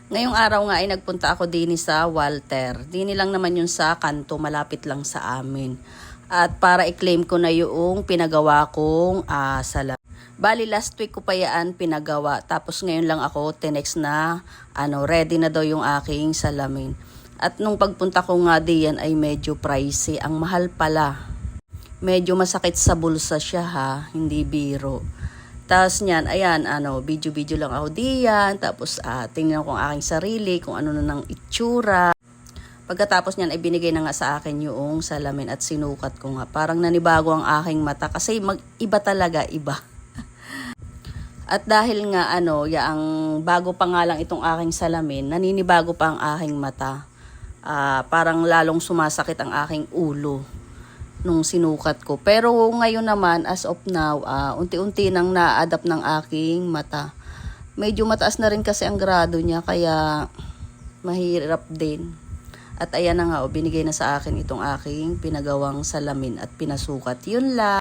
Ngayong araw nga ay nagpunta ako din sa Walter. Dini lang naman yun sa kanto, malapit lang sa amin. At para i-claim ko na yung pinagawa kong salamin. Bali last week ko pa yan pinagawa. Tapos ngayon lang ako tinext na ready na daw yung aking salamin. At nung pagpunta ko nga diyan ay medyo pricey. Ang mahal pala. Medyo masakit sa bulsa siya ha, hindi biro. Tapos niyan, ayan, video-video lang ako diyan. Tapos tingnan ko ang aking sarili, kung ano na ng itsura. Pagkatapos niyan, ay binigay na nga sa akin yung salamin at sinukat ko nga. Parang nanibago ang aking mata kasi iba talaga, iba. At dahil nga, ang bago pa nga lang itong aking salamin, naninibago pa ang aking mata. Parang lalong sumasakit ang aking ulo nung sinukat ko. Pero ngayon naman, as of now, unti-unti nang na-adapt ng aking mata. Medyo mataas na rin kasi ang grado niya, kaya mahirap din. At ayan na nga, binigay na sa akin itong aking pinagawang salamin at pinasukat. Yun lang.